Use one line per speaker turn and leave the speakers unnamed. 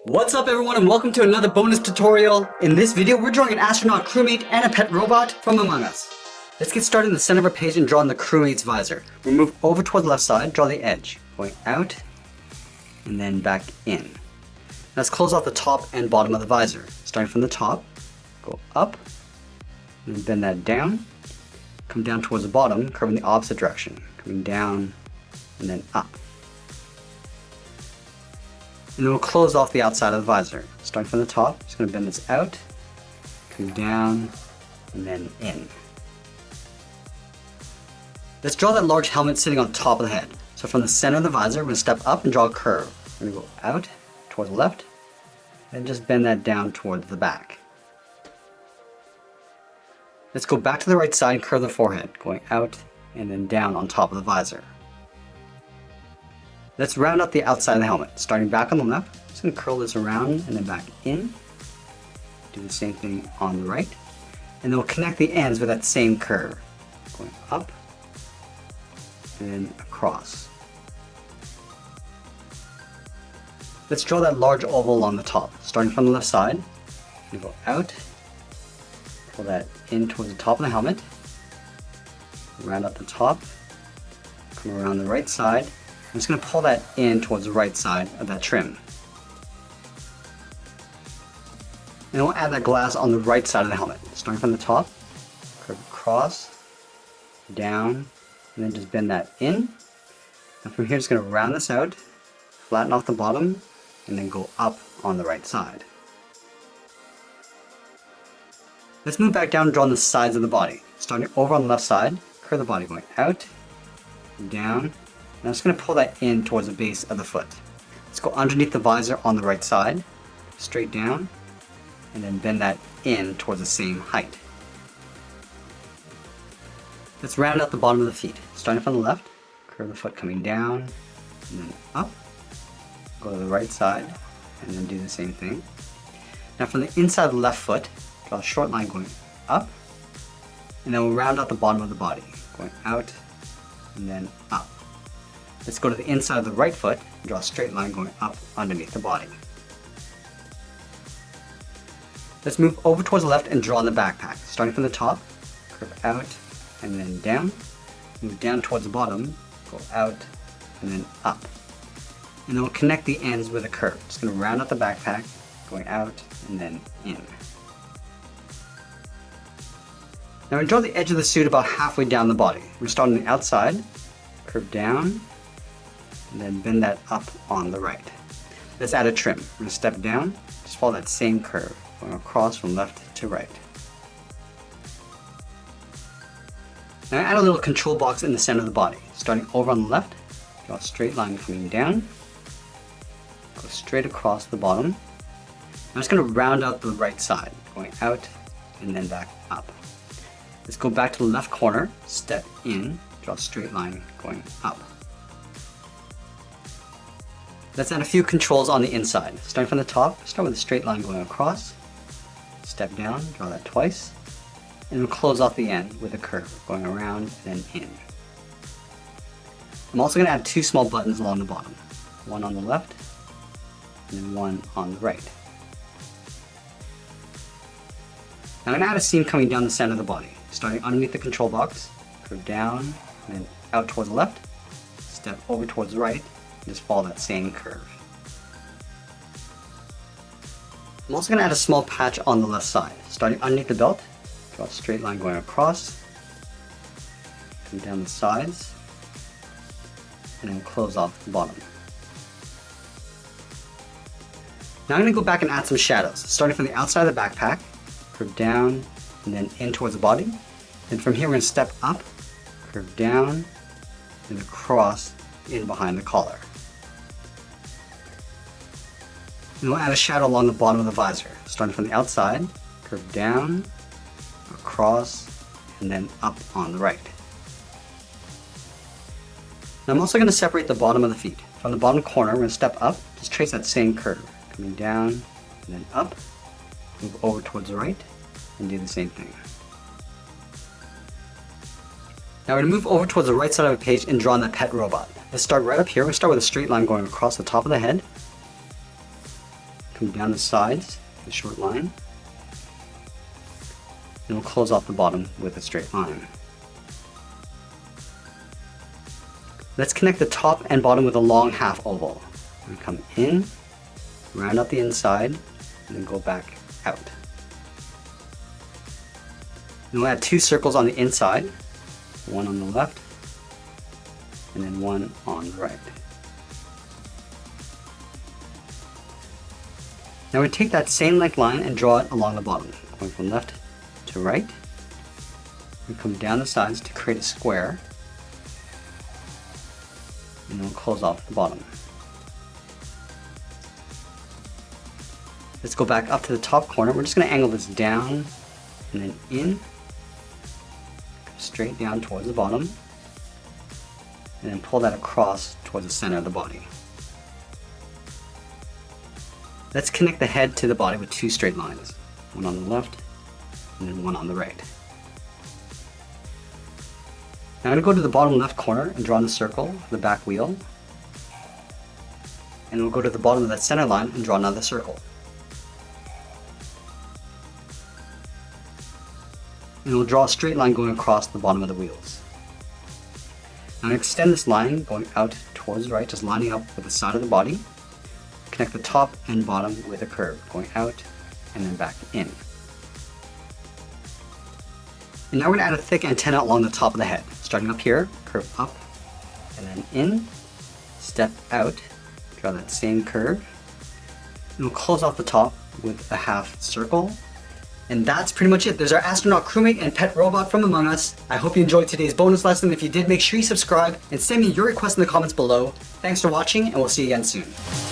What's up everyone and welcome to another bonus tutorial. In this video we're drawing an astronaut crewmate and a pet robot from Among Us. Let's get started in the center of our page and draw in the crewmate's visor. We'll move over towards the left side, draw the edge, going out and then back in. Let's close off the top and bottom of the visor. Starting from the top, go up, and then bend that down, come down towards the bottom, curving the opposite direction, coming down and then up. And then we'll close off the outside of the visor. Starting from the top, just going to bend this out, come down, and then in. Let's draw that large helmet sitting on top of the head. So from the center of the visor, we're going to step up and draw a curve. We're going to go out towards the left, and just bend that down towards the back. Let's go back to the right side and curve the forehead, going out and then down on top of the visor. Let's round out the outside of the helmet. Starting back on the left, just going to curl this around and then back in. Do the same thing on the right. And then we'll connect the ends with that same curve. Going up and then across. Let's draw that large oval along the top. Starting from the left side, we'll go out, pull that in towards the top of the helmet, round out the top, come around the right side. I'm just going to pull that in towards the right side of that trim. And we'll add that glass on the right side of the helmet. Starting from the top, curve across, down, and then just bend that in. And from here, just going to round this out, flatten off the bottom, and then go up on the right side. Let's move back down and draw on the sides of the body. Starting over on the left side, curve the body going out, down, and I'm just going to pull that in towards the base of the foot. Let's go underneath the visor on the right side, straight down, and then bend that in towards the same height. Let's round out the bottom of the feet. Starting from the left, curve the foot coming down, and then up, go to the right side, and then do the same thing. Now from the inside of the left foot, draw a short line going up, and then we'll round out the bottom of the body, going out, and then up. Let's go to the inside of the right foot and draw a straight line going up underneath the body. Let's move over towards the left and draw on the backpack. Starting from the top, curve out and then down. Move down towards the bottom, go out and then up. And then we'll connect the ends with a curve. Just going to round out the backpack, going out and then in. Now we draw the edge of the suit about halfway down the body. We're starting on the outside, curve down, and then bend that up on the right. Let's add a trim. We're going to step down, just follow that same curve, going across from left to right. Now add a little control box in the center of the body. Starting over on the left, draw a straight line coming down, go straight across the bottom. I'm just going to round out the right side, going out and then back up. Let's go back to the left corner, step in, draw a straight line going up. Let's add a few controls on the inside. Starting from the top, start with a straight line going across, step down, draw that twice, and we'll close off the end with a curve going around and then in. I'm also going to add two small buttons along the bottom, one on the left and then one on the right. Now I'm going to add a seam coming down the center of the body. Starting underneath the control box, curve down and then out towards the left, step over towards the right, and just follow that same curve. I'm also going to add a small patch on the left side. Starting underneath the belt, draw a straight line going across, come down the sides, and then close off the bottom. Now I'm going to go back and add some shadows. Starting from the outside of the backpack, curve down, and then in towards the body. Then from here we're going to step up, curve down, and across in behind the collar. And we'll add a shadow along the bottom of the visor. Starting from the outside, curve down, across, and then up on the right. Now I'm also going to separate the bottom of the feet. From the bottom corner, we're going to step up, just trace that same curve, coming down, and then up, move over towards the right, and do the same thing. Now we're going to move over towards the right side of the page and draw on that pet robot. Let's start right up here. We'll start with a straight line going across the top of the head, Come down the sides, the short line, and we'll close off the bottom with a straight line. Let's connect the top and bottom with a long half oval. We come in, round out the inside, and then go back out. Then we'll add 2 circles on the inside, one on the left, and then one on the right. Now we take that same length line and draw it along the bottom, going from left to right. We come down the sides to create a square, and then we'll close off the bottom. Let's go back up to the top corner. We're just going to angle this down and then in, straight down towards the bottom, and then pull that across towards the center of the body. Let's connect the head to the body with 2 straight lines, one on the left and then one on the right. Now I'm going to go to the bottom left corner and draw in the circle, the back wheel, and we'll go to the bottom of that center line and draw another circle. And we'll draw a straight line going across the bottom of the wheels. Now extend this line going out towards the right, just lining up with the side of the body. Connect the top and bottom with a curve, going out and then back in. And now we're going to add a thick antenna along the top of the head. Starting up here, curve up, and then in, step out, draw that same curve, and we'll close off the top with a half circle. And that's pretty much it. There's our astronaut crewmate and pet robot from Among Us. I hope you enjoyed today's bonus lesson. If you did, make sure you subscribe and send me your requests in the comments below. Thanks for watching, and we'll see you again soon.